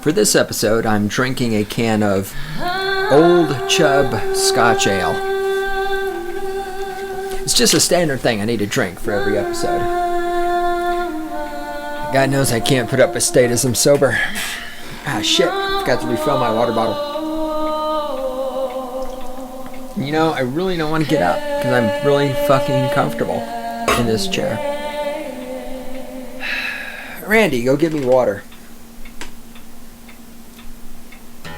For this episode, I'm drinking a can of Old Chub Scotch Ale. It's just a standard thing I need to drink for every episode. God knows I can't put up a status I'm sober. Ah, shit. Forgot to refill my water bottle. You know, I really don't want to get up because I'm really fucking comfortable in this chair. Randy, go get me water.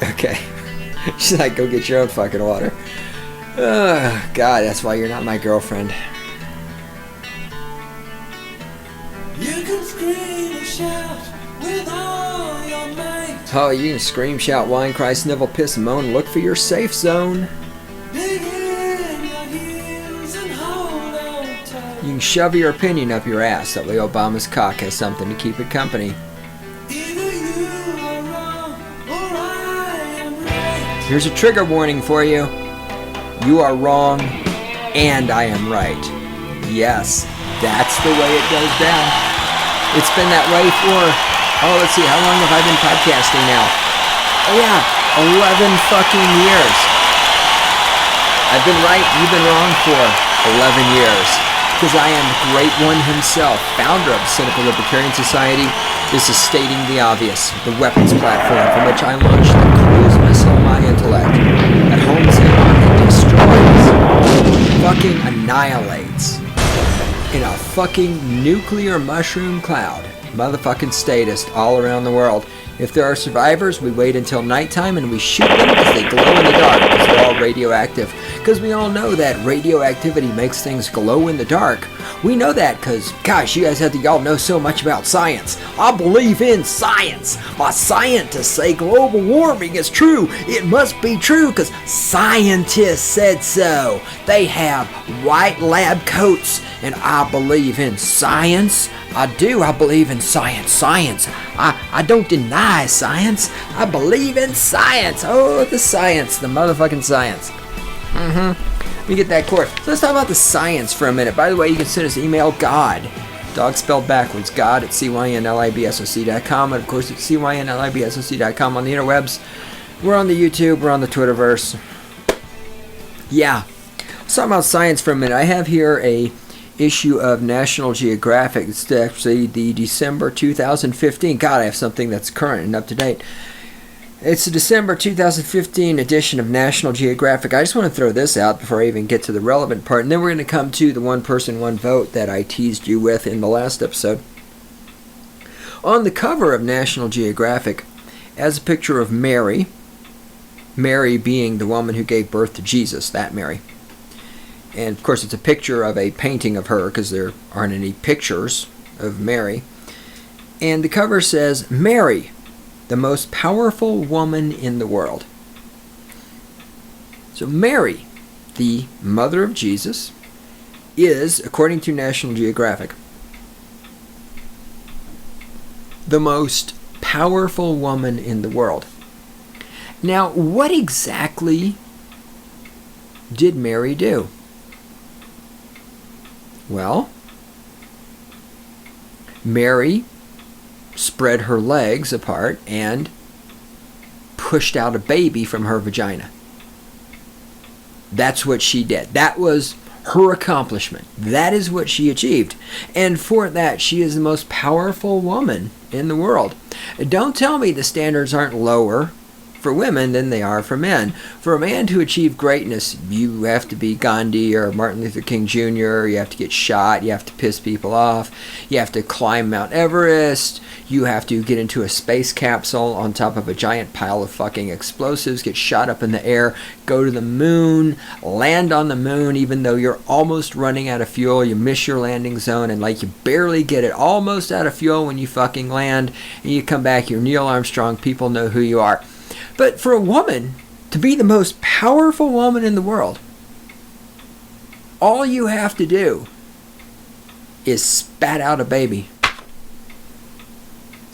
Okay. She's like, go get your own fucking water. God, that's why you're not my girlfriend. You can scream and shout with all your might. Oh, you can scream, shout, whine, cry, snivel, piss, moan, look for your safe zone. Dig in your heels and hold on tight. You can shove your opinion up your ass. That way Obama's cock has something to keep it company. Either you are wrong or I am right. Here's a trigger warning for you. You are wrong, and I am right. Yes, that's the way it goes down. It's been that way for, let's see, how long have I been podcasting now? Oh yeah, 11 fucking years. I've been right, you've been wrong for 11 years. Because I am the Great One himself, founder of the Cynical Libertarian Society. This is stating the obvious, the weapons platform from which I launched the cruise missile of my intellect that homes in on and destroys, fucking annihilates, in a fucking nuclear mushroom cloud, motherfucking statist all around the world. If there are survivors, we wait until nighttime and we shoot them because they glow in the dark because they're all radioactive. Because we all know that radioactivity makes things glow in the dark. We know that because, gosh, you guys have to y'all know so much about science. I believe in science. My scientists say global warming is true. It must be true because scientists said so. They have white lab coats, and I believe in science. I do. I believe in science. Science. I don't deny science. I believe in science. Oh, the science. The motherfucking science. Let me get that chord. So let's talk about the science for a minute. By the way, you can send us email God. Dog spelled backwards. God at cynlibsoc.com. And of course, it's cynlibsoc.com on the interwebs. We're on the YouTube. We're on the Twitterverse. Yeah. Let's talk about science for a minute. I have here a issue of National Geographic. It's actually the December 2015. God, I have something that's current and up to date. It's the December 2015 edition of National Geographic. I just want to throw this out before I even get to the relevant part, and then we're going to come to the one person, one vote that I teased you with in the last episode. On the cover of National Geographic, as a picture of Mary, Mary being the woman who gave birth to Jesus, that Mary. And of course it's a picture of a painting of her because there aren't any pictures of Mary. And the cover says, Mary, the most powerful woman in the world. So Mary, the mother of Jesus, is, according to National Geographic, the most powerful woman in the world. Now, what exactly did Mary do? Well, Mary spread her legs apart and pushed out a baby from her vagina. That's what she did. That was her accomplishment. That is what she achieved. And for that, she is the most powerful woman in the world. Don't tell me the standards aren't lower for women than they are for men. For a man to achieve greatness, you have to be Gandhi or Martin Luther King Jr., you have to get shot, you have to piss people off, you have to climb Mount Everest, you have to get into a space capsule on top of a giant pile of fucking explosives, get shot up in the air, go to the moon, land on the moon even though you're almost running out of fuel, you miss your landing zone and like you barely get it almost out of fuel when you fucking land, and you come back, you're Neil Armstrong, people know who you are. But for a woman to be the most powerful woman in the world, all you have to do is spat out a baby.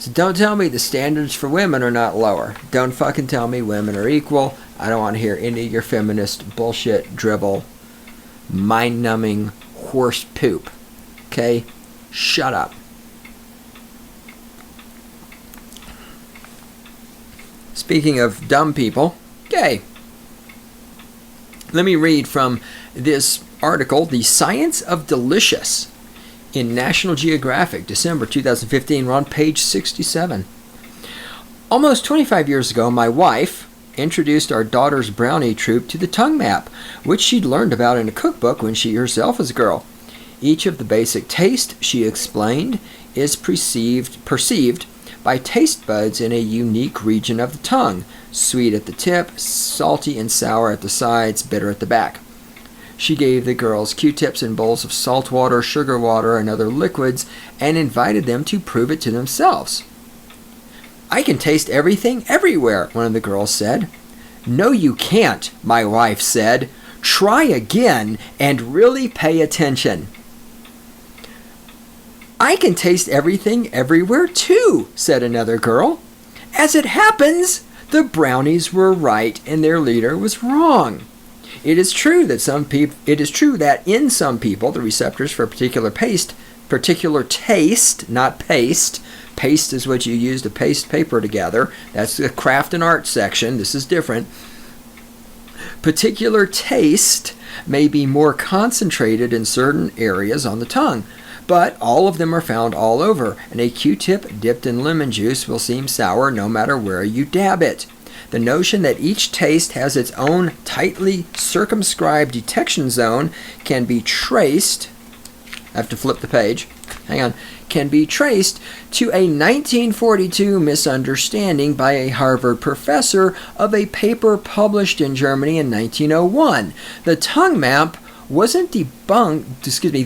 So don't tell me the standards for women are not lower. Don't fucking tell me women are equal. I don't want to hear any of your feminist bullshit, dribble, mind-numbing horse poop. Okay? Shut up. speaking of dumb people, okay. Let me read from this article, The Science of Delicious, in National Geographic, December 2015. We're on page 67. Almost 25 years ago, my wife introduced our daughter's brownie troop to the tongue map, which she'd learned about in a cookbook when she herself was a girl. Each of the basic tastes, she explained, is perceived by taste buds in a unique region of the tongue: sweet at the tip, salty and sour at the sides, bitter at the back. She gave the girls Q-tips and bowls of salt water, sugar water, and other liquids, and invited them to prove it to themselves. "I can taste everything everywhere," one of the girls said. "No, you can't," my wife said. "Try again and really pay attention." "I can taste everything everywhere too," said another girl. As it happens, the brownies were right and their leader was wrong. It is true that in some people the receptors for particular taste, not paste. Paste is what you use to paste paper together. That's the craft and art section. This is different. Particular taste may be more concentrated in certain areas on the tongue, but all of them are found all over, and a Q-tip dipped in lemon juice will seem sour no matter where you dab it. The notion that each taste has its own tightly circumscribed detection zone can be traced, I have to flip the page, can be traced to a 1942 misunderstanding by a Harvard professor of a paper published in Germany in 1901. The tongue map wasn't definitively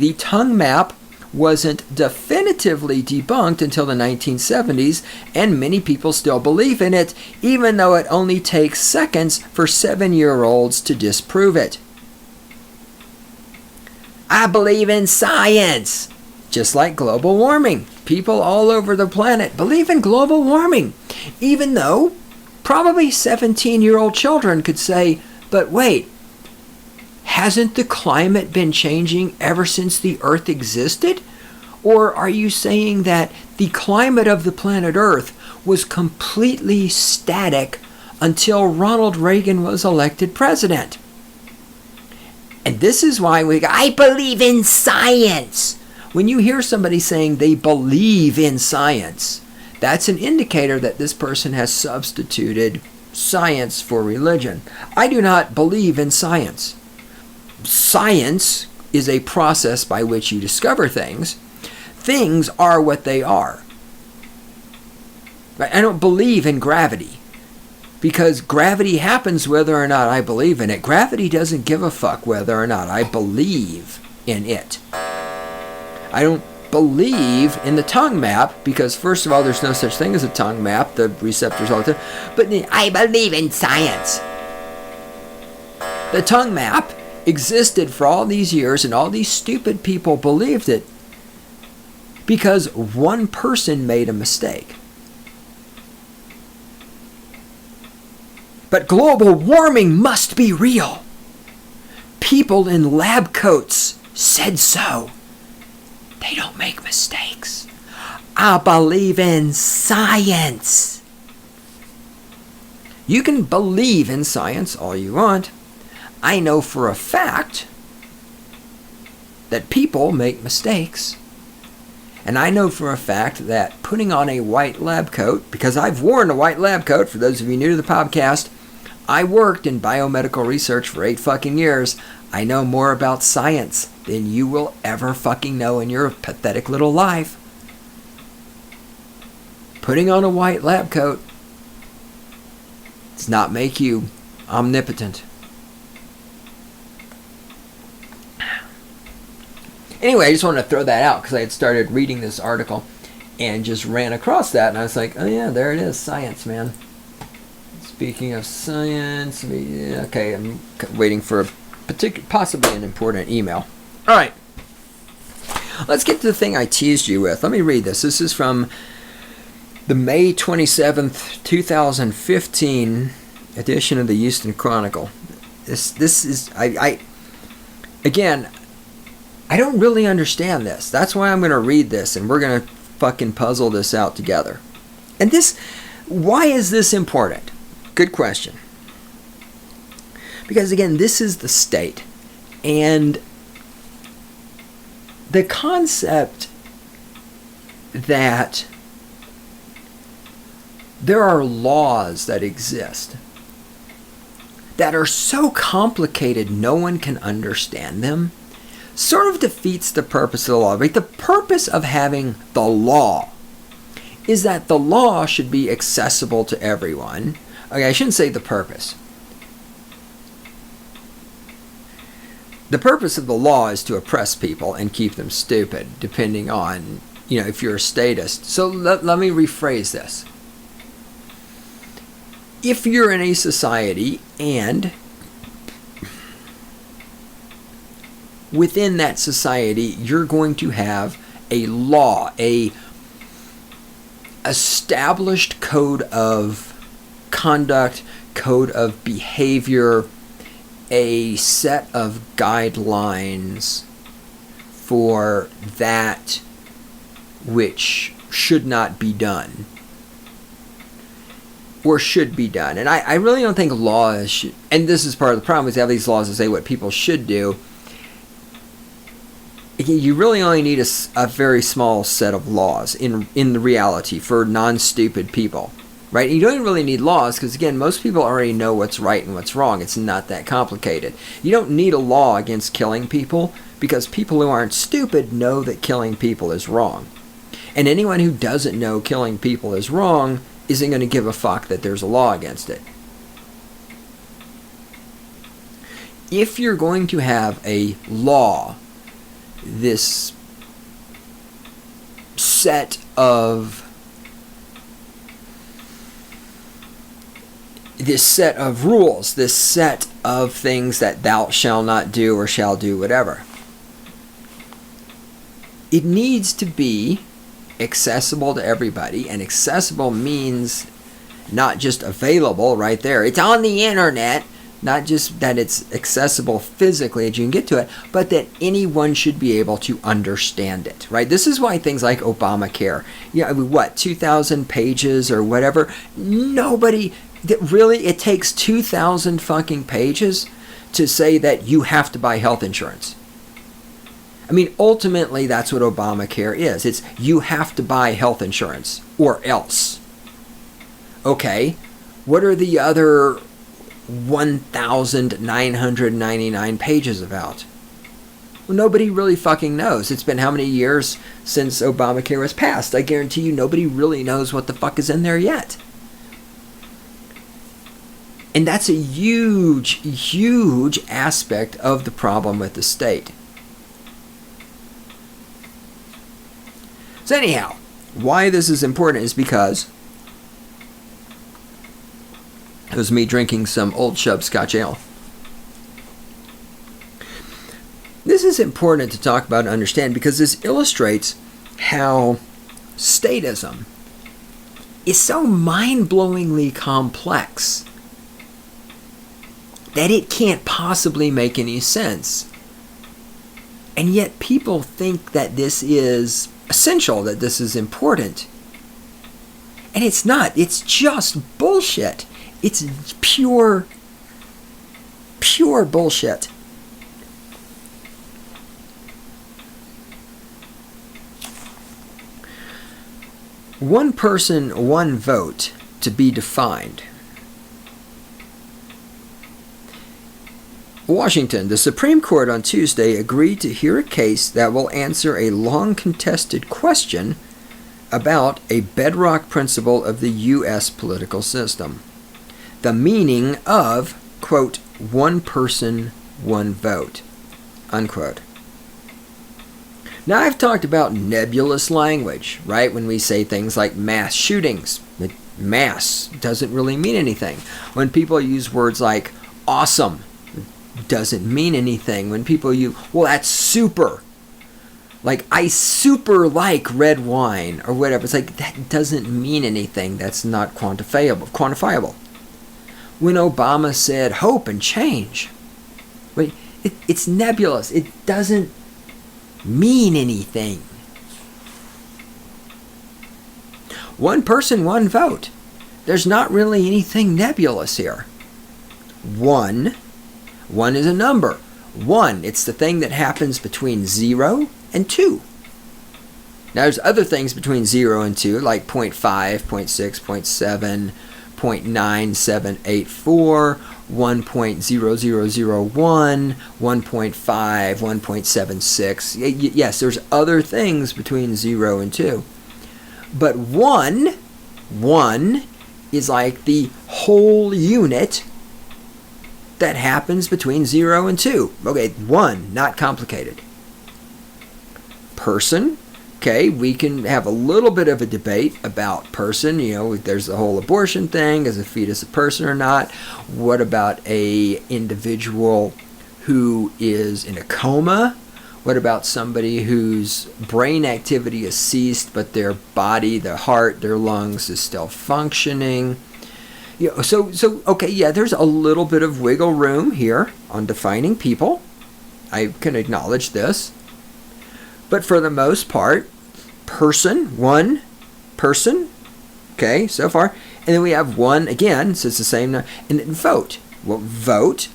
debunked until the 1970s, and many people still believe in it, even though it only takes seconds for 7-year-olds to disprove it. I believe in science. Just like global warming. People all over the planet believe in global warming, even though probably 17-year-old children could say, but wait, hasn't the climate been changing ever since the Earth existed? Or are you saying that the climate of the planet Earth was completely static until Ronald Reagan was elected president? And this is why I believe in science. When you hear somebody saying they believe in science, that's an indicator that this person has substituted science for religion. I do not believe in science. Science is a process by which you discover things. Things are what they are. I don't believe in gravity, because gravity happens whether or not I believe in it. Gravity doesn't give a fuck whether or not I believe in it. I don't believe in the tongue map because, first of all, there's no such thing as a tongue map. The receptors all the time. But I believe in science. The tongue map existed for all these years, and all these stupid people believed it because one person made a mistake. But global warming must be real. People in lab coats said so. They don't make mistakes. I believe in science. You can believe in science all you want. I know for a fact that people make mistakes. And I know for a fact that putting on a white lab coat, because I've worn a white lab coat, for those of you new to the podcast, I worked in biomedical research for 8 fucking years. I know more about science than you will ever fucking know in your pathetic little life. Putting on a white lab coat does not make you omnipotent. Anyway, I just wanted to throw that out because I had started reading this article and just ran across that, and I was like, oh yeah, there it is, science, man. Speaking of science, okay, I'm waiting for a possibly an important email. All right, let's get to the thing I teased you with. Let me read this. This is from the May 27th, 2015 edition of the Houston Chronicle. This is again, I don't really understand this. That's why I'm going to read this, and we're going to fucking puzzle this out together. And why is this important? Good question. Because again, this is the state. And the concept that there are laws that exist that are so complicated no one can understand them sort of defeats the purpose of the law. Right? The purpose of having the law is that the law should be accessible to everyone. Okay, I shouldn't say the purpose. The purpose of the law is to oppress people and keep them stupid, depending on, if you're a statist. So let me rephrase this. If you're in a society and within that society you're going to have a law, a established code of conduct, code of behavior, a set of guidelines for that which should not be done or should be done. And I really don't think laws should, and this is part of the problem, is you have these laws that say what people should do. You really only need a very small set of laws in the reality for non-stupid people, right? You don't really need laws because, again, most people already know what's right and what's wrong. It's not that complicated. You don't need a law against killing people because people who aren't stupid know that killing people is wrong. And anyone who doesn't know killing people is wrong isn't going to give a fuck that there's a law against it. If you're going to have a law, this set of rules, this set of things that thou shalt not do or shall do whatever, it needs to be accessible to everybody. And accessible means not just available right there. It's on the internet. Not just that it's accessible physically that you can get to it, but that anyone should be able to understand it, right? This is why things like Obamacare, 2,000 pages or whatever, it takes 2,000 fucking pages to say that you have to buy health insurance. I mean, ultimately, that's what Obamacare is. It's you have to buy health insurance or else. Okay, what are the other 1,999 pages about? Well, nobody really fucking knows. It's been how many years since Obamacare was passed? I guarantee you nobody really knows what the fuck is in there yet. And that's a huge, huge aspect of the problem with the state. So anyhow, why this is important is because it was me drinking some Old Shub Scotch Ale. This is important to talk about and understand because this illustrates how statism is so mind-blowingly complex that it can't possibly make any sense. And yet people think that this is essential, that this is important. And it's not. It's just bullshit. It's pure bullshit. One person, one vote to be defined. Washington, the Supreme Court on Tuesday agreed to hear a case that will answer a long-contested question about a bedrock principle of the U.S. political system. The meaning of, quote, one person, one vote, unquote. Now, I've talked about nebulous language, right? When we say things like mass shootings, mass doesn't really mean anything. When people use words like awesome, doesn't mean anything. When people use, well, that's super. Like, I super like red wine or whatever. It's like, that doesn't mean anything. That's not quantifiable. When Obama said hope and change, it's nebulous. It doesn't mean anything. One person, one vote. There's not really anything nebulous here. One is a number. 1, it's the thing that happens between 0 and 2. Now there's other things between 0 and 2, like 0.5, 0.6, 0.7, 0.9784, 1.0001, 1.5, 1.76. Yes, there's other things between 0 and 2. But 1 is like the whole unit that happens between 0 and 2. Okay, 1, not complicated. Person. Okay, we can have a little bit of a debate about person. There's the whole abortion thing. Is a fetus a person or not? What about a individual who is in a coma? What about somebody whose brain activity has ceased, but their body, their heart, their lungs is still functioning? There's a little bit of wiggle room here on defining people. I can acknowledge this. But for the most part, person, 1 person, okay, so far. And then we have 1 again, so it's the same. And then vote. Well, vote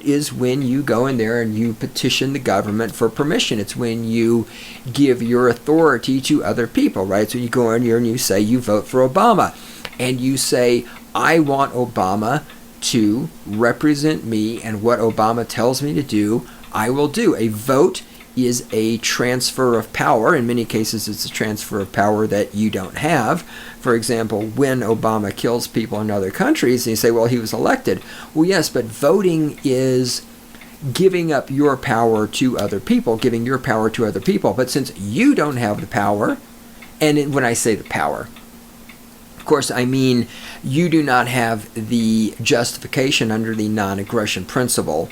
is when you go in there and you petition the government for permission. It's when you give your authority to other people, right? So you go in here and you say you vote for Obama. And you say, I want Obama to represent me, and what Obama tells me to do, I will do. A vote is a transfer of power. In many cases, it's a transfer of power that you don't have. For example, when Obama kills people in other countries, and you say, well, he was elected. Well, yes, but voting is giving up your power to other people, giving your power to other people. But since you don't have the power, and when I say the power, of course, I mean you do not have the justification under the non-aggression principle.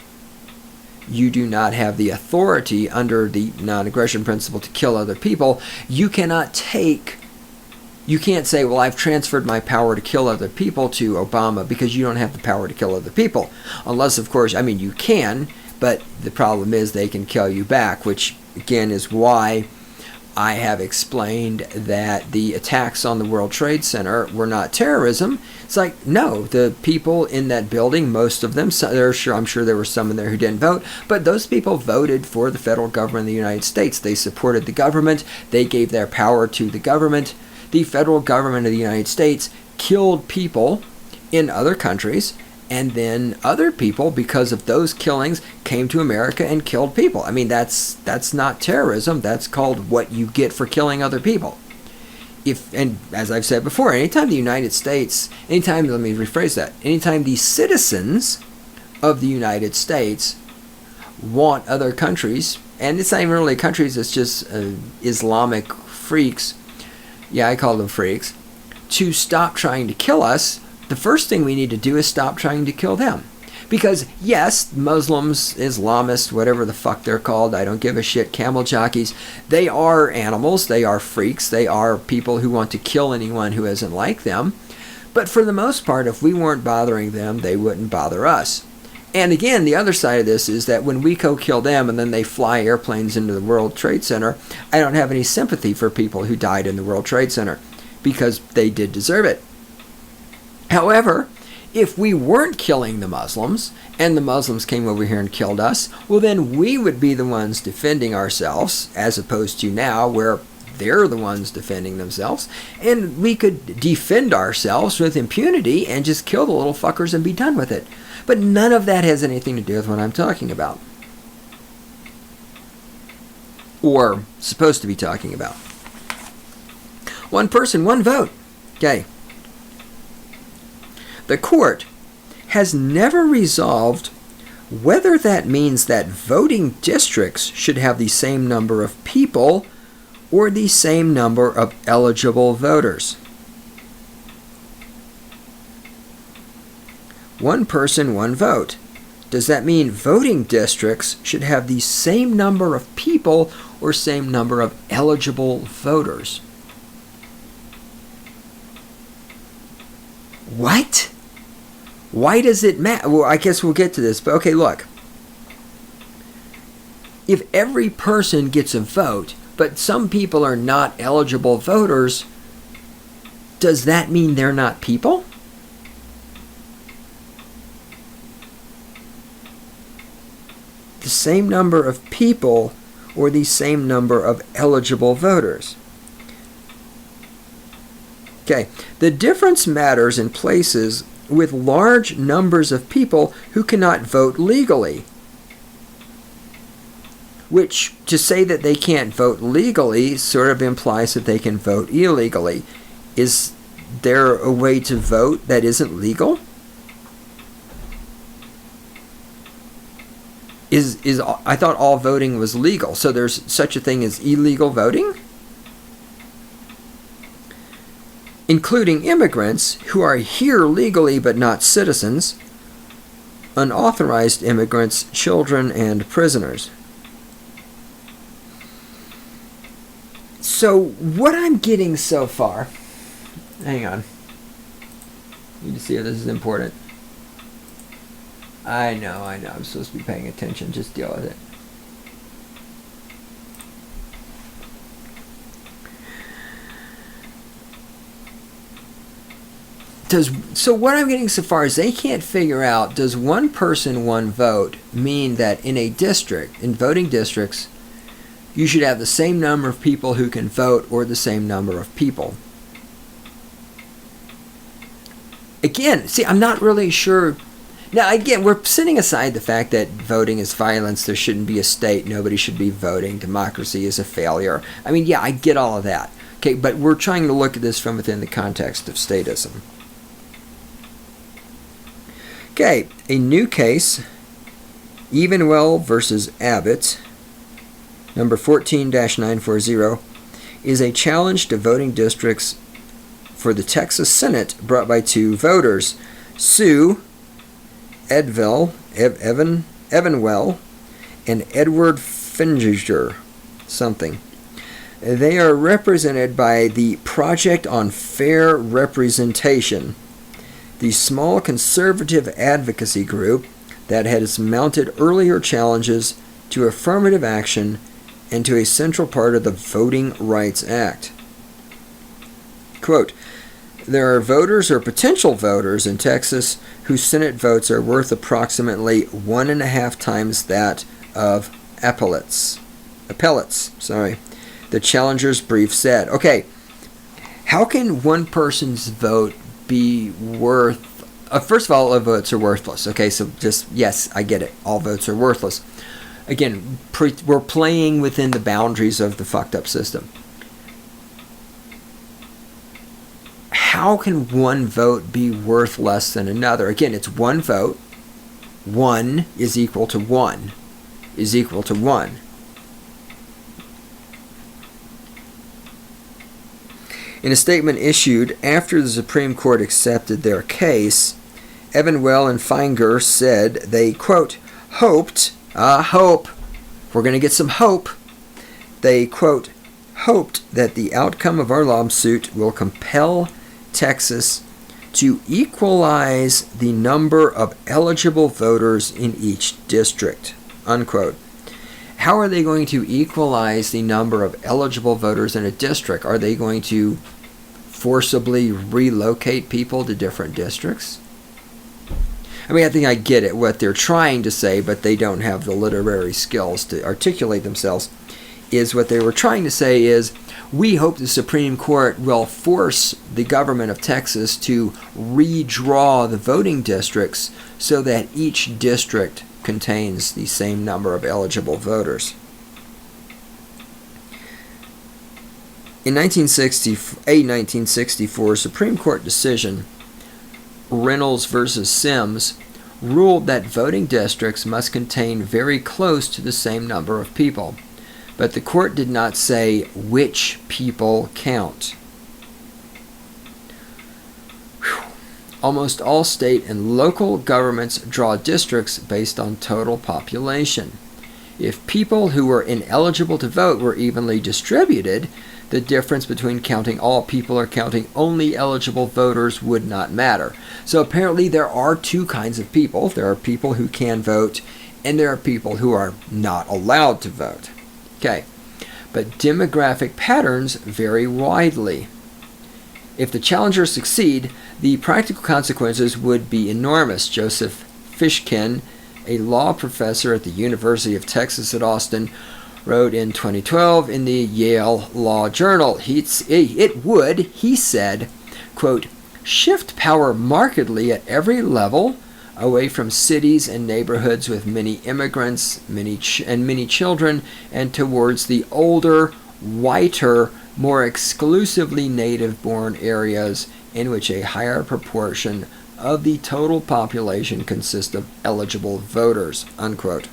You do not have the authority under the non-aggression principle to kill other people. You can't say, well, I've transferred my power to kill other people to Obama, because you don't have the power to kill other people. Unless, of course, you can, but the problem is they can kill you back, which, again, is why I have explained that the attacks on the World Trade Center were not terrorism. It's like, no, the people in that building, most of them, I'm sure there were some in there who didn't vote, but those people voted for the federal government of the United States. They supported the government. They gave their power to the government. The federal government of the United States killed people in other countries, and then other people, because of those killings, came to America and killed people. That's not terrorism. That's called what you get for killing other people. And as I've said before, anytime the citizens of the United States want other countries, and it's not even really countries, it's just Islamic freaks, I call them freaks, to stop trying to kill us, the first thing we need to do is stop trying to kill them. Because, yes, Muslims, Islamists, whatever the fuck they're called, I don't give a shit, camel jockeys, they are animals, they are freaks, they are people who want to kill anyone who isn't like them. But for the most part, if we weren't bothering them, they wouldn't bother us. And again, the other side of this is that when we go kill them and then they fly airplanes into the World Trade Center, I don't have any sympathy for people who died in the World Trade Center, because they did deserve it. However, if we weren't killing the Muslims, and the Muslims came over here and killed us, well, then we would be the ones defending ourselves, as opposed to now where they're the ones defending themselves, and we could defend ourselves with impunity and just kill the little fuckers and be done with it. But none of that has anything to do with what I'm talking about. Or supposed to be talking about. 1 person, 1 vote. Okay. The court has never resolved whether that means that voting districts should have the same number of people or the same number of eligible voters. 1 person, 1 vote. Does that mean voting districts should have the same number of people or same number of eligible voters? What? Why does it matter? Well, I guess we'll get to this, but okay, look. If every person gets a vote, but some people are not eligible voters, does that mean they're not people? the same number of people or the same number of eligible voters. Okay, the difference matters in places with large numbers of people who cannot vote legally. Which, to say that they can't vote legally sort of implies that they can vote illegally. Is there a way to vote that isn't legal? I thought all voting was legal, so there's such a thing as illegal voting? Including immigrants who are here legally but not citizens, unauthorized immigrants, children, and prisoners. So what I'm getting so far, hang on, you can see how this is important. I know, I'm supposed to be paying attention, just deal with it. So what I'm getting so far is they can't figure out, does one person, one vote mean that in a district, in voting districts, you should have the same number of people who can vote or the same number of people? Again, see, I'm not really sure. Now, again, we're setting aside the fact that voting is violence, there shouldn't be a state, nobody should be voting, democracy is a failure. I mean, yeah, I get all of that. Okay, but we're trying to look at this from within the context of statism. Okay, a new case, Evenwell versus Abbott, number 14-940, is a challenge to voting districts for the Texas Senate brought by two voters, Sue Evenwell and Edward Finginger, something. They are represented by the Project on Fair Representation, the small conservative advocacy group that has mounted earlier challenges to affirmative action and to a central part of the Voting Rights Act. Quote, there are voters or potential voters in Texas whose Senate votes are worth approximately 1.5 times that of appellates. The challenger's brief said. Okay, how can one person's vote be worth... first of all votes are worthless. Okay, so just, yes, I get it. All votes are worthless. Again, we're playing within the boundaries of the fucked up system. How can one vote be worth less than another? Again, it's one vote. 1 is equal to 1 is equal to 1. In a statement issued after the Supreme Court accepted their case, Evenwell and Feinger said they, quote, hoped, hope, we're going to get some hope. They, quote, hoped that the outcome of our lawsuit will compel Texas to equalize the number of eligible voters in each district, unquote. How are they going to equalize the number of eligible voters in a district? Are they going to forcibly relocate people to different districts? I mean, I think I get it, what they're trying to say, but they don't have the literary skills to articulate themselves, is what they were trying to say is, we hope the Supreme Court will force the government of Texas to redraw the voting districts so that each district contains the same number of eligible voters. In a 1964 Supreme Court decision, Reynolds versus Sims, ruled that voting districts must contain very close to the same number of people, but the court did not say which people count. Almost all state and local governments draw districts based on total population. If people who were ineligible to vote were evenly distributed, the difference between counting all people or counting only eligible voters would not matter. So apparently there are two kinds of people. There are people who can vote, and there are people who are not allowed to vote. Okay, but demographic patterns vary widely. If the challengers succeed, the practical consequences would be enormous. Joseph Fishkin, a law professor at the University of Texas at Austin, wrote in 2012 in the Yale Law Journal. It would, he said, quote, shift power markedly at every level away from cities and neighborhoods with many immigrants, many children, and towards the older, whiter, more exclusively native-born areas in which a higher proportion of the total population consists of eligible voters, unquote.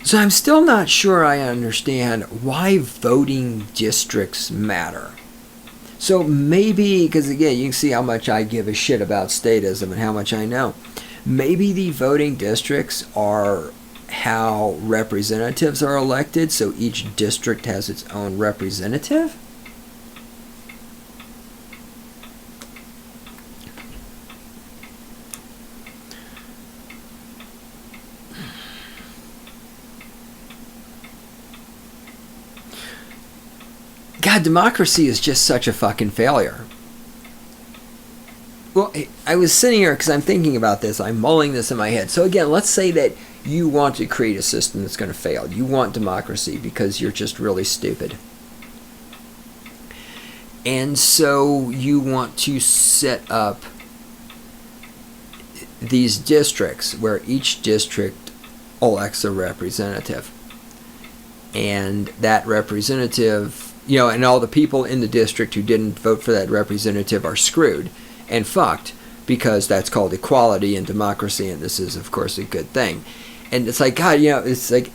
So I'm still not sure I understand why voting districts matter. So maybe, because again, you can see how much I give a shit about statism and how much I know. Maybe the voting districts are how representatives are elected, so each district has its own representative? God, democracy is just such a fucking failure. Well, I was sitting here because I'm thinking about this. I'm mulling this in my head. So again, let's say that you want to create a system that's going to fail. You want democracy because you're just really stupid. And so you want to set up these districts where each district elects a representative. And that representative, and all the people in the district who didn't vote for that representative are screwed and fucked, because that's called equality and democracy, and this is, of course, a good thing. And it's like, God, it's like,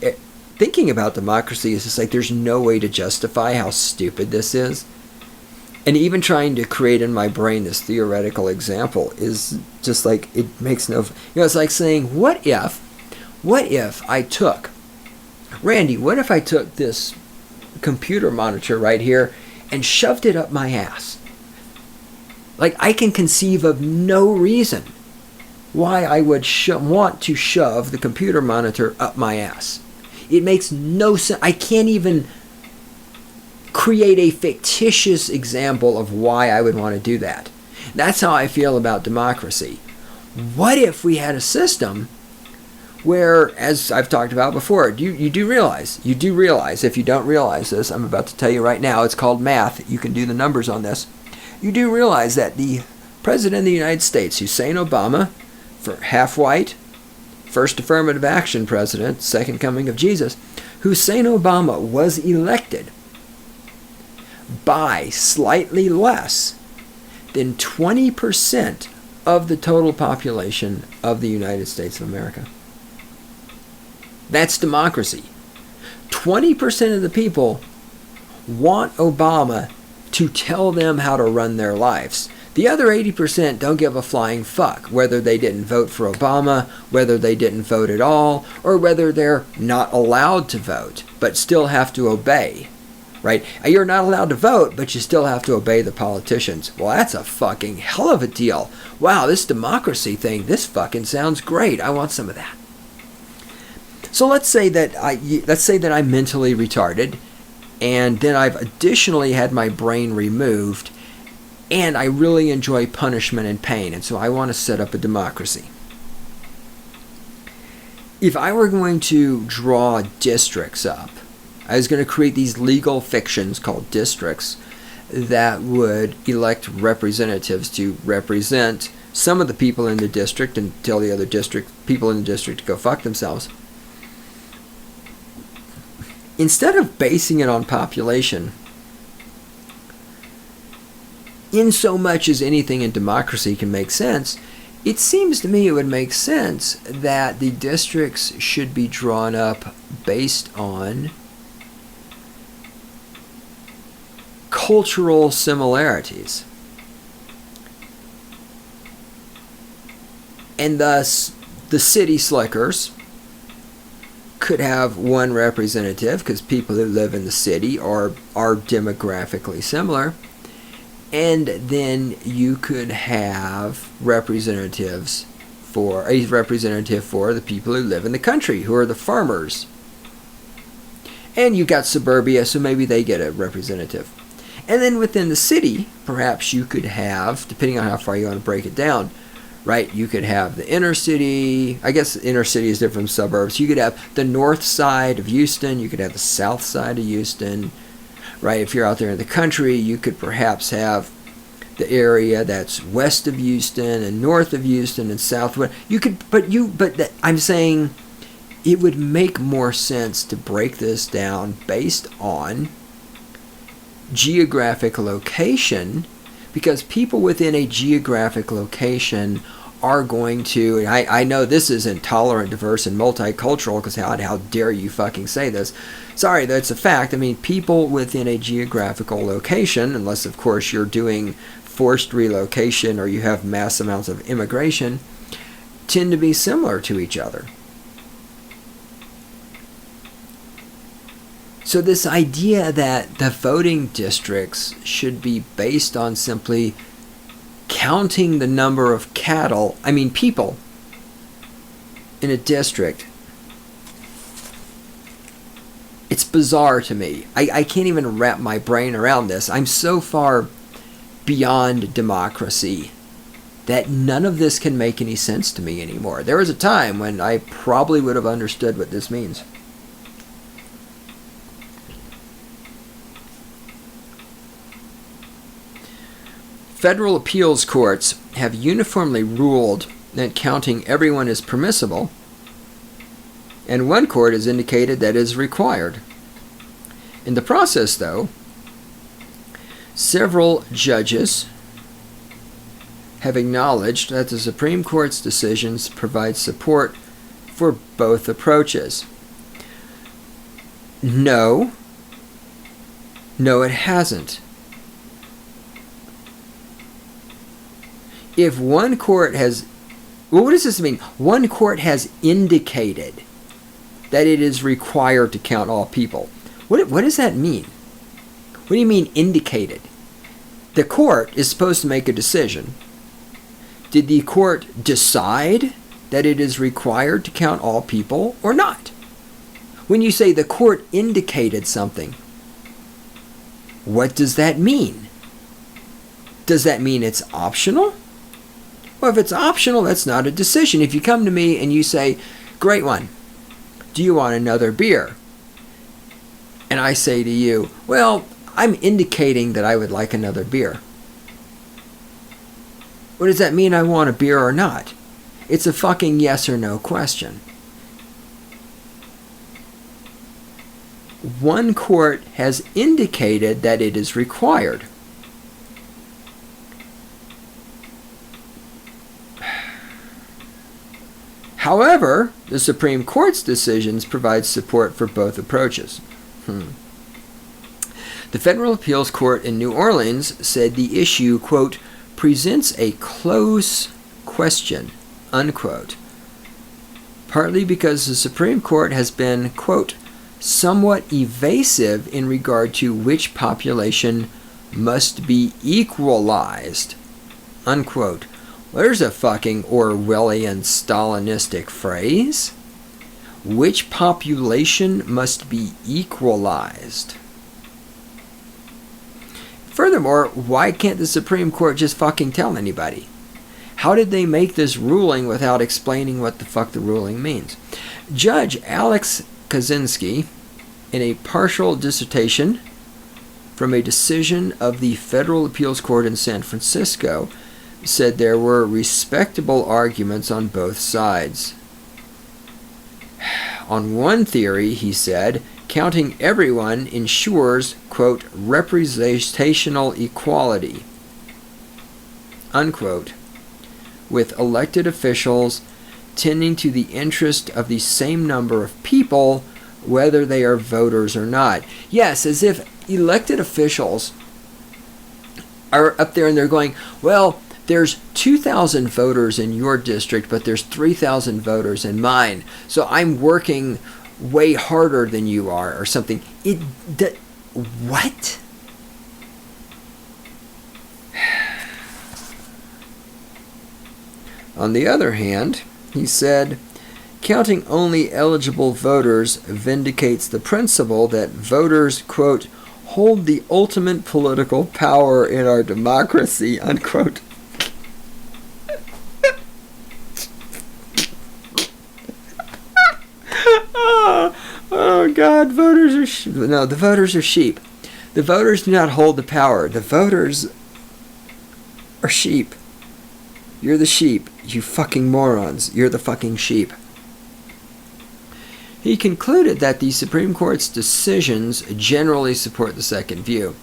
thinking about democracy is just like, there's no way to justify how stupid this is. And even trying to create in my brain this theoretical example is just like, it makes no, it's like saying, what if I took, Randy, what if I took this computer monitor right here and shoved it up my ass? Like, I can conceive of no reason why I would want to shove the computer monitor up my ass. It makes no sense. I can't even create a fictitious example of why I would want to do that. That's how I feel about democracy. What if we had a system where, as I've talked about before, you do realize, if you don't realize this, I'm about to tell you right now, it's called math, you can do the numbers on this. You do realize that the President of the United States, Hussein Obama, for half white, first affirmative action president, second coming of Jesus, Hussein Obama was elected by slightly less than 20% of the total population of the United States of America. That's democracy. 20% of the people want Obama to tell them how to run their lives. The other 80% don't give a flying fuck whether they didn't vote for Obama, whether they didn't vote at all, or whether they're not allowed to vote, but still have to obey. Right? You're not allowed to vote, but you still have to obey the politicians. Well, that's a fucking hell of a deal. Wow, this democracy thing, this fucking sounds great. I want some of that. So let's say that I'm mentally retarded, and then I've additionally had my brain removed, and I really enjoy punishment and pain, and so I want to set up a democracy. If I were going to draw districts up, I was going to create these legal fictions called districts that would elect representatives to represent some of the people in the district and tell the other people in the district to go fuck themselves. Instead of basing it on population, in so much as anything in democracy can make sense, it seems to me it would make sense that the districts should be drawn up based on cultural similarities. And thus, the city slickers could have one representative because people who live in the city are demographically similar. And then you could have representatives for the people who live in the country, who are the farmers. And you got suburbia, so maybe they get a representative. And then within the city, perhaps you could have, depending on how far you want to break it down, right? You could have the inner city. I guess inner city is different from suburbs. You could have the north side of Houston. You could have the south side of Houston, right? If you're out there in the country, you could perhaps have the area that's west of Houston and north of Houston and southwest. You could, I'm saying it would make more sense to break this down based on geographic location, because people within a geographic location are going to, and I know this is intolerant, diverse, and multicultural, because how dare you fucking say this. Sorry, that's a fact. I mean, people within a geographical location, unless of course you're doing forced relocation or you have mass amounts of immigration, tend to be similar to each other. So this idea that the voting districts should be based on simply counting the number of people in a district, it's bizarre to me. I can't even wrap my brain around this. I'm so far beyond democracy that none of this can make any sense to me anymore. There was a time when I probably would have understood what this means. Federal appeals courts have uniformly ruled that counting everyone is permissible, and one court has indicated that it is required. In the process, though, several judges have acknowledged that the Supreme Court's decisions provide support for both approaches. No, it hasn't. If one court has, well, what does this mean? One court has indicated that it is required to count all people. What does that mean? What do you mean indicated? The court is supposed to make a decision. Did the court decide that it is required to count all people or not? When you say the court indicated something, what does that mean? Does that mean it's optional? Well, if it's optional, that's not a decision. If you come to me and you say, great one, do you want another beer? And I say to you, well, I'm indicating that I would like another beer. What does that mean, I want a beer or not? It's a fucking yes or no question. One court has indicated that it is required. However, the Supreme Court's decisions provide support for both approaches. The Federal Appeals Court in New Orleans said the issue, quote, presents a close question, unquote, partly because the Supreme Court has been, quote, somewhat evasive in regard to which population must be equalized, unquote. Well, there's a fucking Orwellian Stalinistic phrase. Which population must be equalized? Furthermore, why can't the Supreme Court just fucking tell anybody? How did they make this ruling without explaining what the fuck the ruling means? Judge Alex Kaczynski, in a partial dissertation from a decision of the Federal Appeals Court in San Francisco, said there were respectable arguments on both sides. On one theory, he said, counting everyone ensures, quote, representational equality, unquote, with elected officials tending to the interest of the same number of people, whether they are voters or not. Yes, as if elected officials are up there and they're going, well, there's 2,000 voters in your district, but there's 3,000 voters in mine. So I'm working way harder than you are or something. What? On the other hand, he said, counting only eligible voters vindicates the principle that voters, quote, hold the ultimate political power in our democracy, unquote. God, voters are no, the voters are sheep. The voters do not hold the power. The voters are sheep. You're the sheep, you fucking morons. You're the fucking sheep. He concluded that the Supreme Court's decisions generally support the second view.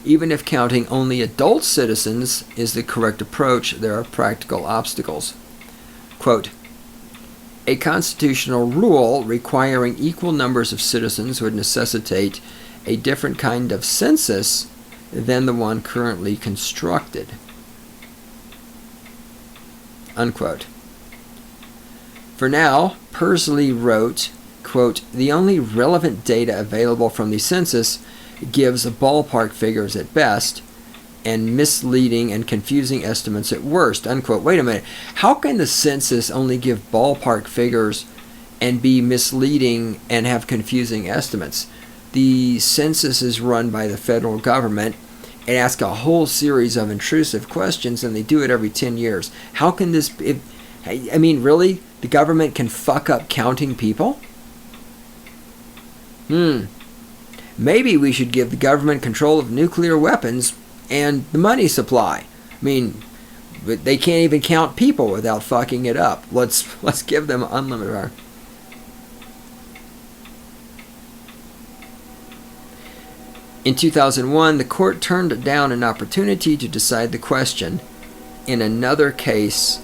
Even if counting only adult citizens is the correct approach, there are practical obstacles. Quote, a constitutional rule requiring equal numbers of citizens would necessitate a different kind of census than the one currently constructed. Unquote. For now, Persley wrote, quote, the only relevant data available from the census gives ballpark figures at best and misleading and confusing estimates at worst, unquote. Wait a minute. How can the census only give ballpark figures and be misleading and have confusing estimates? The census is run by the federal government and asks a whole series of intrusive questions, and they do it every 10 years. How can this be? I mean, really? The government can fuck up counting people? Maybe we should give the government control of nuclear weapons and the money supply. I mean, but they can't even count people without fucking it up. Let's give them unlimited power. In 2001, the court turned down an opportunity to decide the question in another case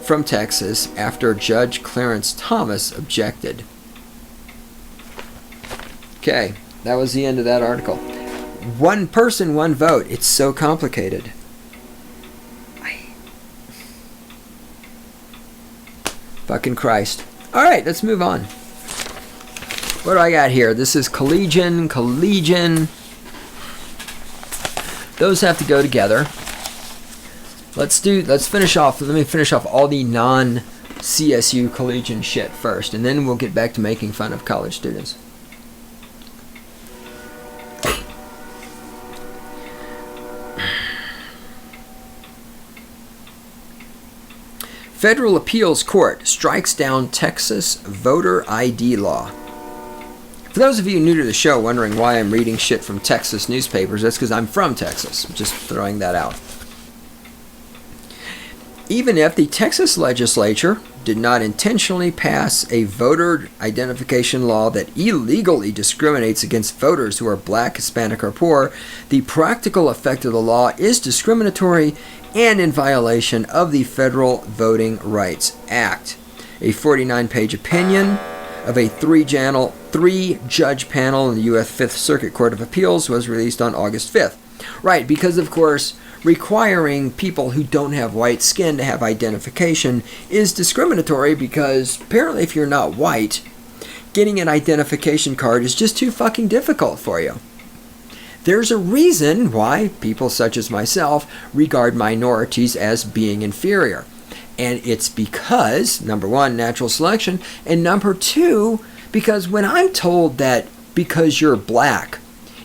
from Texas after Judge Clarence Thomas objected. Okay, that was the end of that article. One person, one vote. It's so complicated. Fucking Christ. All right, let's move on. What do I got here? This is collegian. Those have to go together. Let's finish off. Let me finish off all the non-CSU collegian shit first, and then we'll get back to making fun of college students. Federal Appeals Court strikes down Texas voter ID law. For those of you new to the show wondering why I'm reading shit from Texas newspapers, that's because I'm from Texas. Just throwing that out. Even if the Texas legislature did not intentionally pass a voter identification law that illegally discriminates against voters who are black, Hispanic, or poor, the practical effect of the law is discriminatory and in violation of the Federal Voting Rights Act. A 49-page opinion of a three-judge panel in the U.S. Fifth Circuit Court of Appeals was released on August 5th. Right, because of course, requiring people who don't have white skin to have identification is discriminatory because apparently if you're not white, getting an identification card is just too fucking difficult for you. There's a reason why people such as myself regard minorities as being inferior. And it's because, number one, natural selection, and number two, because when I'm told that because you're black,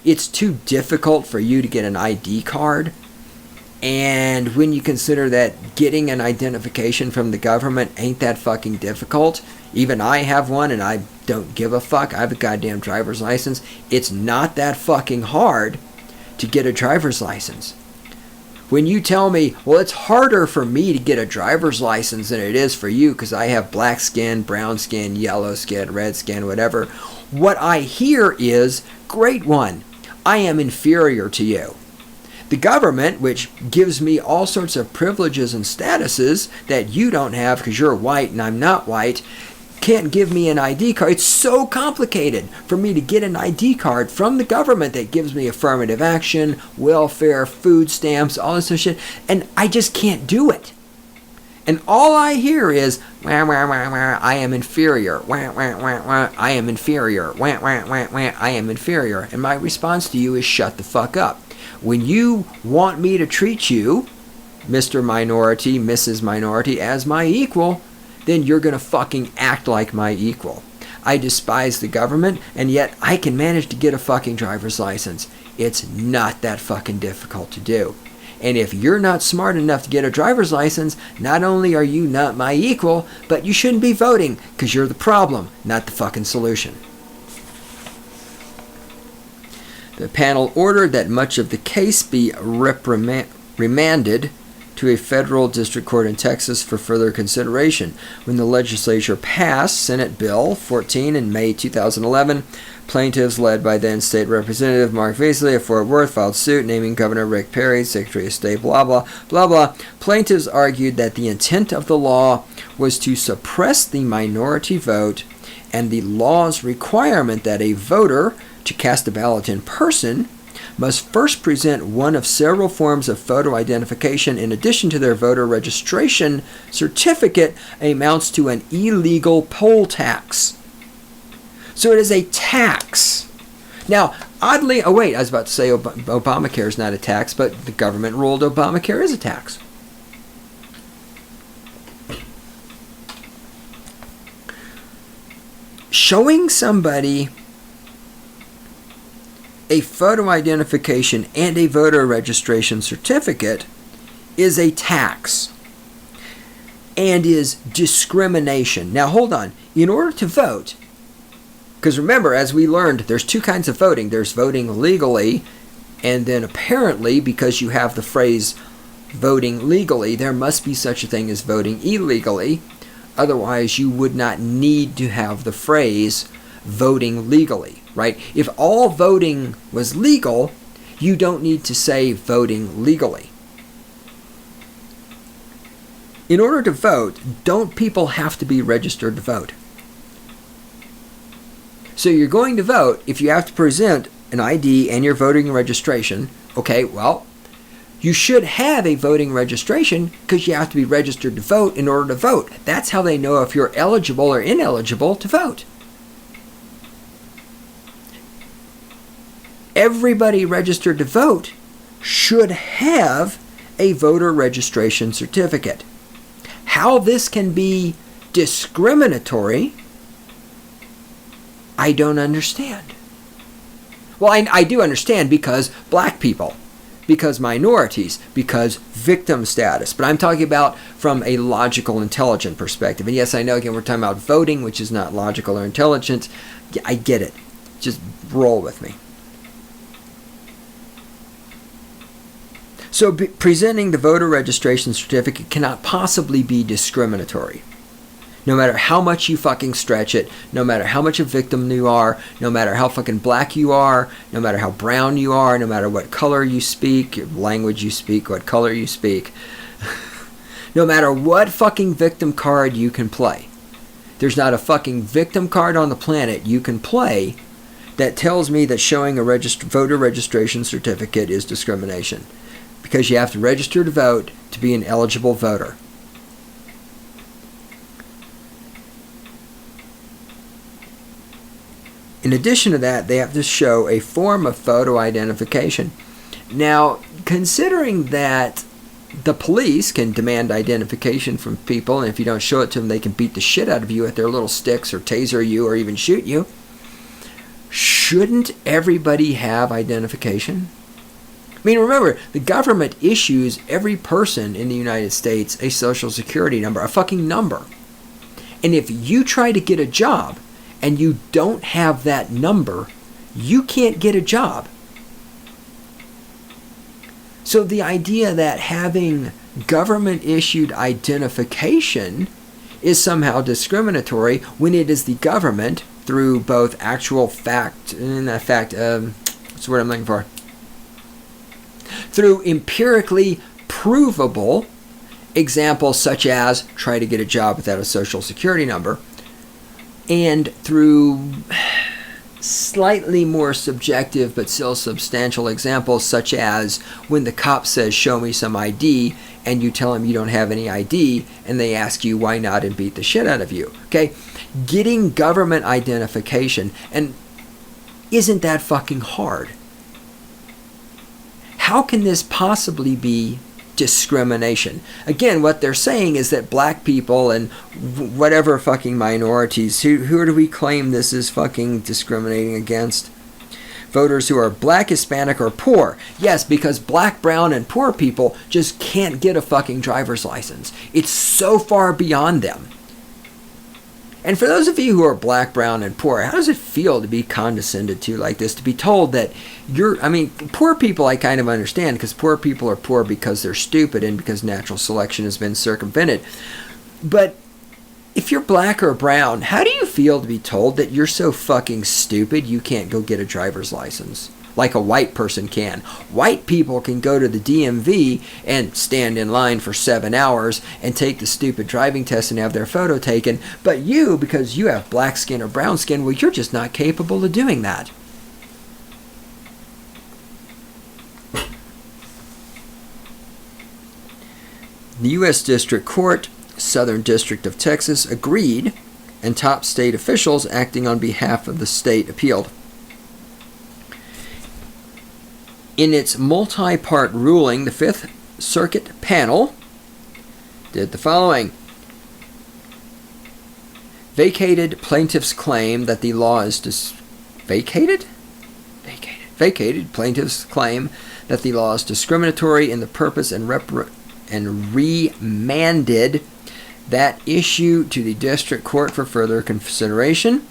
it's too difficult for you to get an ID card, and when you consider that getting an identification from the government ain't that fucking difficult, even I have one and I don't give a fuck, I have a goddamn driver's license, it's not that fucking hard to get a driver's license. When you tell me, well, it's harder for me to get a driver's license than it is for you because I have black skin, brown skin, yellow skin, red skin, whatever, what I hear is, great one, I am inferior to you. The government, which gives me all sorts of privileges and statuses that you don't have because you're white and I'm not white, can't give me an ID card. It's so complicated for me to get an ID card from the government that gives me affirmative action, welfare, food stamps, all this sort of shit, and I just can't do it. And all I hear is, wah, wah, wah, wah, I am inferior, wah, wah, wah, wah, I am inferior, wah, wah, wah, wah, I am inferior. And my response to you is shut the fuck up. When you want me to treat you, Mr. Minority, Mrs. Minority, as my equal, then you're going to fucking act like my equal. I despise the government, and yet I can manage to get a fucking driver's license. It's not that fucking difficult to do. And if you're not smart enough to get a driver's license, not only are you not my equal, but you shouldn't be voting, because you're the problem, not the fucking solution. The panel ordered that much of the case be remanded to a federal district court in Texas for further consideration. When the legislature passed Senate Bill 14 in May 2011, plaintiffs, led by then State Representative Mark Veasley of Fort Worth, filed suit naming Governor Rick Perry, Secretary of State, blah, blah, blah, blah. Plaintiffs argued that the intent of the law was to suppress the minority vote, and the law's requirement that a voter, to cast a ballot in person, must first present one of several forms of photo identification in addition to their voter registration certificate amounts to an illegal poll tax. So it is a tax. Now, oddly, I was about to say Obamacare is not a tax, but the government ruled Obamacare is a tax. Showing somebody a photo identification and a voter registration certificate is a tax and is discrimination. Now hold on. In order to vote, because remember, as we learned, there's two kinds of voting. There's voting legally, and then apparently, because you have the phrase voting legally, there must be such a thing as voting illegally. Otherwise, you would not need to have the phrase voting legally, right? If all voting was legal, you don't need to say voting legally. In order to vote, don't people have to be registered to vote? So you're going to vote if you have to present an ID and your voting registration. Okay, well, you should have a voting registration because you have to be registered to vote in order to vote. That's how they know if you're eligible or ineligible to vote. Everybody registered to vote should have a voter registration certificate. How this can be discriminatory, I don't understand. Well, I do understand because black people, because minorities, because victim status. But I'm talking about from a logical, intelligent perspective. And yes, I know, again, we're talking about voting, which is not logical or intelligent. Yeah, I get it. Just roll with me. So presenting the voter registration certificate cannot possibly be discriminatory. No matter how much you fucking stretch it, no matter how much a victim you are, no matter how fucking black you are, no matter how brown you are, no matter what color you speak, language you speak, what color you speak, no matter what fucking victim card you can play. There's not a fucking victim card on the planet you can play that tells me that showing a voter registration certificate is discrimination. Because you have to register to vote to be an eligible voter. In addition to that, they have to show a form of photo identification. Now, considering that the police can demand identification from people, and if you don't show it to them, they can beat the shit out of you with their little sticks or taser you or even shoot you, shouldn't everybody have identification? I mean, remember, the government issues every person in the United States a social security number, a fucking number. And if you try to get a job and you don't have that number, you can't get a job. So the idea that having government-issued identification is somehow discriminatory when it is the government, through both actual fact, what's the word I'm looking for? Through empirically provable examples such as try to get a job without a social security number, and through slightly more subjective but still substantial examples such as when the cop says show me some ID and you tell him you don't have any ID and they ask you why not and beat the shit out of you. Okay, getting government identification, and isn't that fucking hard? How can this possibly be discrimination? Again, what they're saying is that black people and whatever fucking minorities, who do we claim this is fucking discriminating against? Voters who are black, Hispanic, or poor. Yes, because black, brown, and poor people just can't get a fucking driver's license. It's so far beyond them. And for those of you who are black, brown, and poor, how does it feel to be condescended to like this? To be told that poor people I kind of understand, because poor people are poor because they're stupid and because natural selection has been circumvented. But if you're black or brown, how do you feel to be told that you're so fucking stupid you can't go get a driver's license? Like a white person can. White people can go to the DMV and stand in line for 7 hours and take the stupid driving test and have their photo taken. But you, because you have black skin or brown skin, well, you're just not capable of doing that. The U.S. District Court, Southern District of Texas, agreed, and top state officials acting on behalf of the state appealed. In its multi-part ruling, the Fifth Circuit panel did the following. Vacated plaintiff's claim that the law is Vacated plaintiff's claim that the law is discriminatory in the purpose and remanded that issue to the district court for further consideration.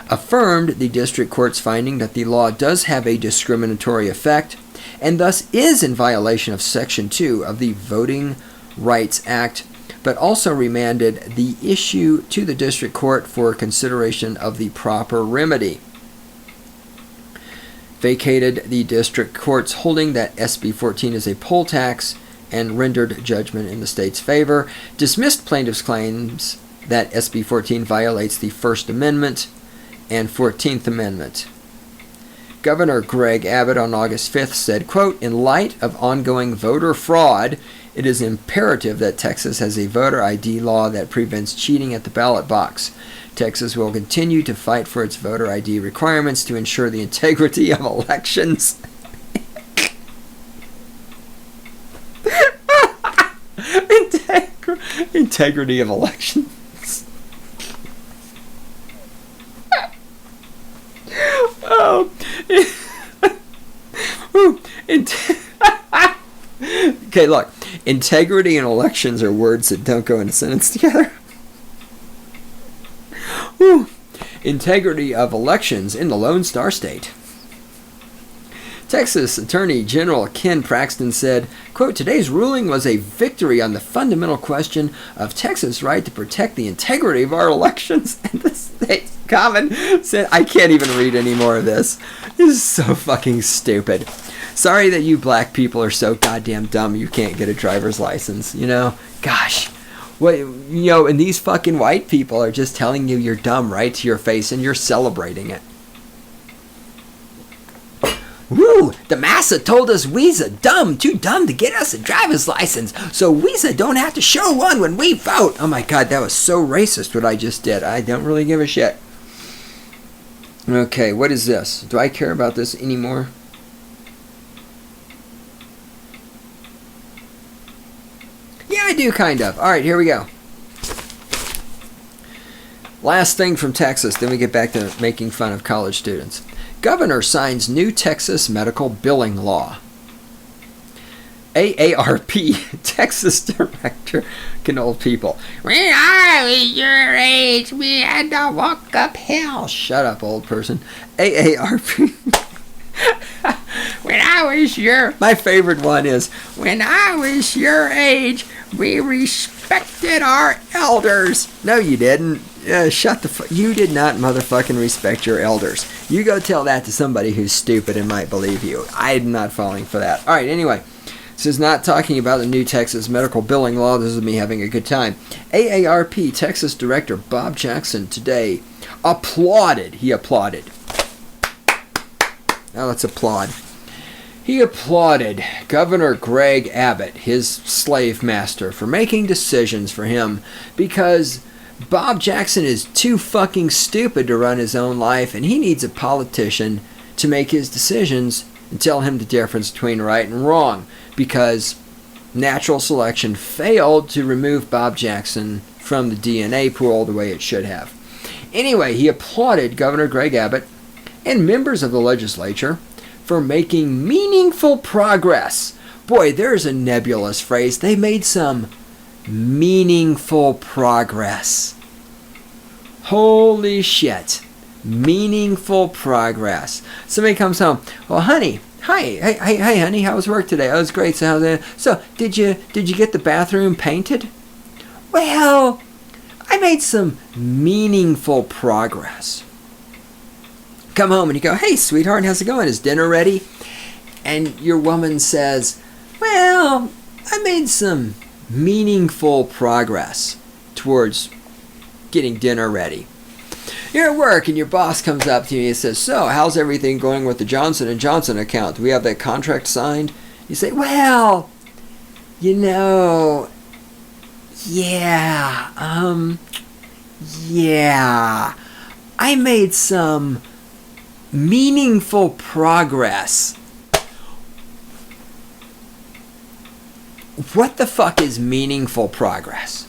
Affirmed the district court's finding that the law does have a discriminatory effect and thus is in violation of Section 2 of the Voting Rights Act, but also remanded the issue to the district court for consideration of the proper remedy. Vacated the district court's holding that SB 14 is a poll tax and rendered judgment in the state's favor. Dismissed plaintiffs' claims that SB 14 violates the First Amendment and 14th Amendment. Governor Greg Abbott on August 5th said, quote, "In light of ongoing voter fraud, it is imperative that Texas has a voter ID law that prevents cheating at the ballot box. Texas will continue to fight for its voter ID requirements to ensure the integrity of elections." Integrity of elections. Oh. Okay, look. Integrity and elections are words that don't go in a sentence together. Integrity of elections in the Lone Star State. Texas Attorney General Ken Paxton said, quote, "Today's ruling was a victory on the fundamental question of Texas' right to protect the integrity of our elections." And the state's common said, I can't even read any more of this. This is so fucking stupid. Sorry that you black people are so goddamn dumb you can't get a driver's license, you know? Gosh. What, you know, and these fucking white people are just telling you you're dumb right to your face and you're celebrating it. Woo! The massa told us we's too dumb to get us a driver's license, so we don't have to show one when we vote. Oh my god, that was so racist what I just did. I don't really give a shit. Okay, what is this? Do I care about this anymore? Yeah, I do, kind of. Alright, here we go. Last thing from Texas, then we get back to making fun of college students. Governor signs new Texas medical billing law. AARP, Texas director, can old people. When I was your age, we had to walk uphill. Shut up, old person. AARP. When I was my favorite one is, when I was your age, we respected our elders. No, you didn't. Shut the you did not motherfucking respect your elders. You go tell that to somebody who's stupid and might believe you. I'm not falling for that. Alright, anyway. This is not talking about the new Texas medical billing law. This is me having a good time. AARP Texas Director Bob Jackson today applauded. He applauded. Now let's applaud. He applauded Governor Greg Abbott, his slave master, for making decisions for him because Bob Jackson is too fucking stupid to run his own life, and he needs a politician to make his decisions and tell him the difference between right and wrong, because natural selection failed to remove Bob Jackson from the DNA pool the way it should have. Anyway, he applauded Governor Greg Abbott and members of the legislature for making meaningful progress. Boy, there's a nebulous phrase. They made some meaningful progress. Holy shit. Meaningful progress. Somebody comes home. Well, honey, hey, honey, how was work today? Oh, it was great. So did you get the bathroom painted? Well, I made some meaningful progress. Come home and you go, hey, sweetheart, how's it going? Is dinner ready? And your woman says, well, I made some meaningful progress towards getting dinner ready. You're at work and your boss comes up to you and says, so how's everything going with the Johnson & Johnson account? Do we have that contract signed? You say, well, yeah, I made some meaningful progress. What the fuck is meaningful progress?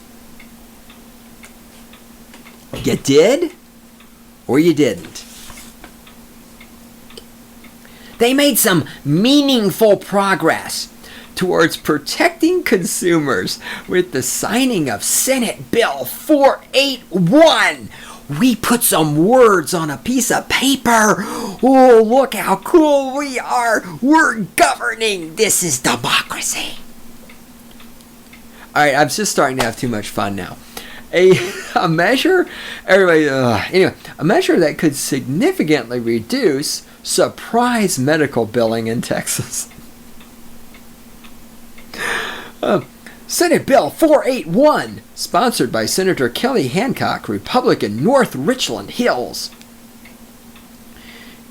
You did? Or you didn't? They made some meaningful progress towards protecting consumers with the signing of Senate Bill 481. We put some words on a piece of paper. Oh, look how cool we are. We're governing. This is democracy. All right, I'm just starting to have too much fun now. A measure, anyway, a measure that could significantly reduce surprise medical billing in Texas. Senate Bill 481, sponsored by Senator Kelly Hancock, Republican, North Richland Hills,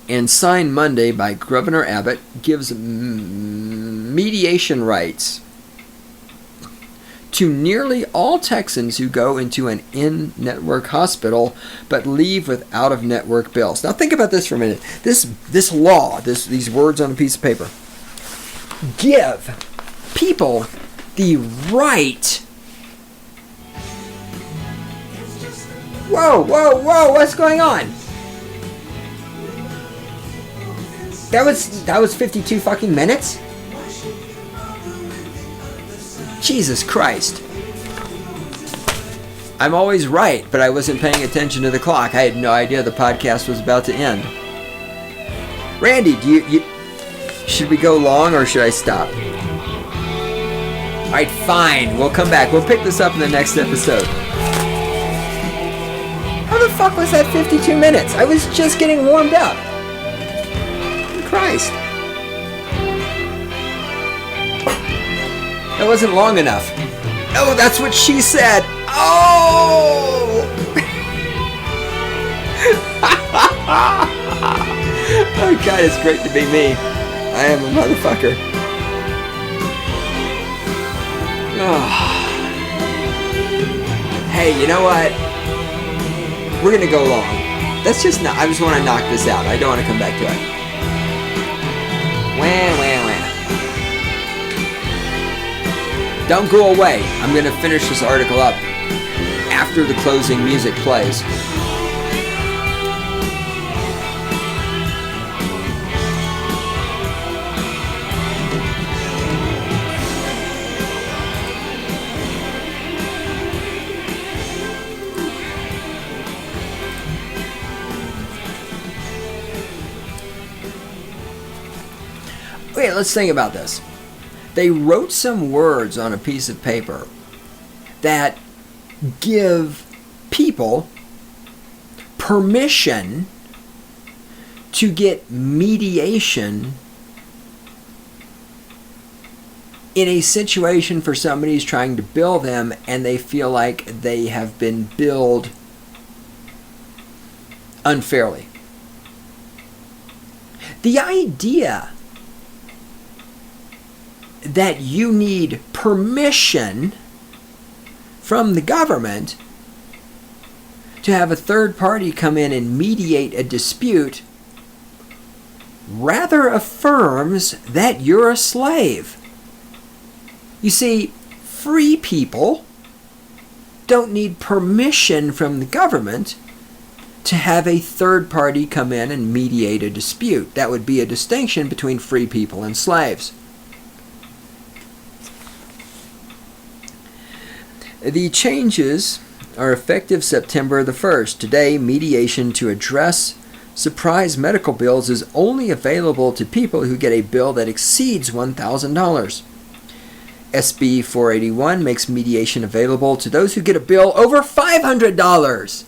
and signed Monday by Governor Abbott, gives mediation rights to nearly all Texans who go into an in-network hospital but leave with out-of-network bills. Now think about this for a minute. This law, these words on a piece of paper, give people the right. Whoa, what's going on? That was 52 fucking minutes? Jesus Christ. I'm always right, but I wasn't paying attention to the clock. I had no idea the podcast was about to end. Randy, should we go long or should I stop? Alright, fine. We'll come back. We'll pick this up in the next episode. How the fuck was that 52 minutes? I was just getting warmed up. Christ. That wasn't long enough. Oh, that's what she said. Oh! Oh, God, it's great to be me. I am a motherfucker. Oh. Hey, you know what? We're going to go long. That's just not... I just want to knock this out. I don't want to come back to it. Wah. Don't go away. I'm going to finish this article up after the closing music plays. Okay, let's think about this. They wrote some words on a piece of paper that give people permission to get mediation in a situation for somebody who's trying to bill them and they feel like they have been billed unfairly. The idea that you need permission from the government to have a third party come in and mediate a dispute rather affirms that you're a slave. You see, free people don't need permission from the government to have a third party come in and mediate a dispute. That would be a distinction between free people and slaves. The changes are effective September the 1st. Today, mediation to address surprise medical bills is only available to people who get a bill that exceeds $1,000. SB 481 makes mediation available to those who get a bill over $500.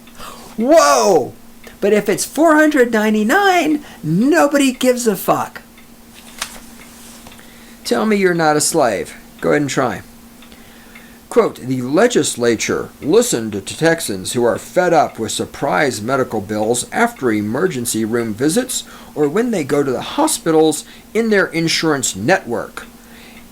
Whoa! But if it's $499, nobody gives a fuck. Tell me you're not a slave. Go ahead and try. Quote, the legislature listened to Texans who are fed up with surprise medical bills after emergency room visits or when they go to the hospitals in their insurance network.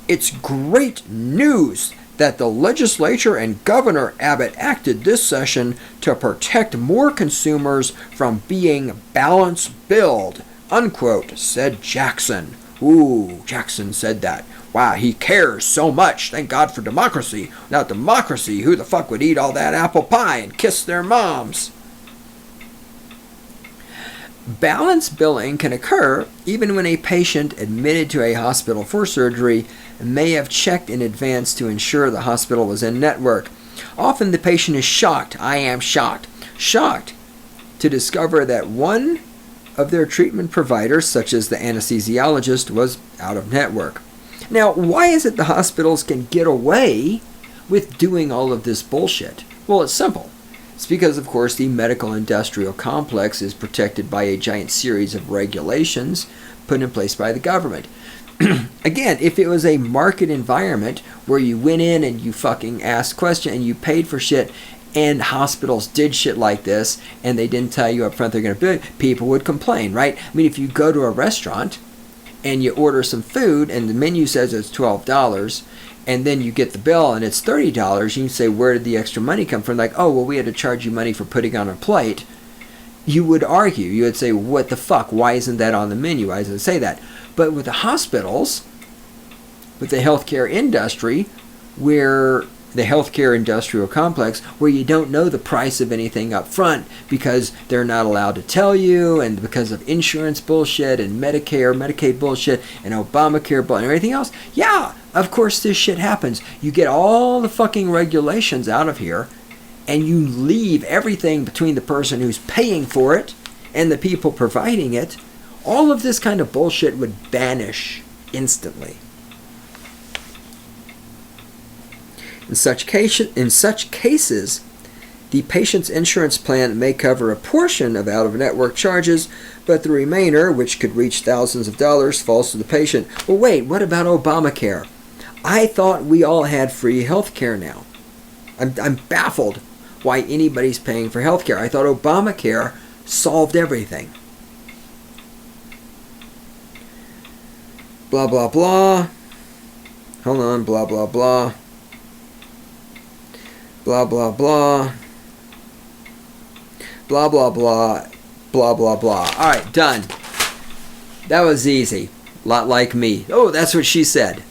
It's great news that the legislature and Governor Abbott acted this session to protect more consumers from being balance billed, unquote, said Jackson. Ooh, Jackson said that. Wow, he cares so much. Thank God for democracy. Without democracy, who the fuck would eat all that apple pie and kiss their moms? Balance billing can occur even when a patient admitted to a hospital for surgery may have checked in advance to ensure the hospital was in network. Often the patient is shocked. I am shocked to discover that one of their treatment providers, such as the anesthesiologist, was out of network. Now, why is it the hospitals can get away with doing all of this bullshit? Well, it's simple. It's because, of course, the medical industrial complex is protected by a giant series of regulations put in place by the government. Again, if it was a market environment where you went in and you fucking asked questions and you paid for shit, and hospitals did shit like this and they didn't tell you up front they're going to do it, people would complain, right? I mean, if you go to a restaurant and you order some food and the menu says it's $12 and then you get the bill and it's $30, you can say, where did the extra money come from? Like, oh, well, we had to charge you money for putting on a plate. You would argue. You would say, what the fuck? Why isn't that on the menu? Why doesn't it say that? But with the hospitals, with the healthcare industry, where the healthcare industrial complex, where you don't know the price of anything up front because they're not allowed to tell you, and because of insurance bullshit and Medicare, Medicaid bullshit, and Obamacare bullshit and everything else, yeah, of course this shit happens. You get all the fucking regulations out of here, and you leave everything between the person who's paying for it and the people providing it. All of this kind of bullshit would vanish instantly. In such cases, the patient's insurance plan may cover a portion of out-of-network charges, but the remainder, which could reach thousands of dollars, falls to the patient. Well, wait, what about Obamacare? I thought we all had free health care now. I'm baffled why anybody's paying for health care. I thought Obamacare solved everything. Blah, blah, blah. Hold on, blah, blah, blah. Blah, blah, blah. Blah, blah, blah. Blah, blah, blah. All right, done. That was easy. A lot like me. Oh, that's what she said.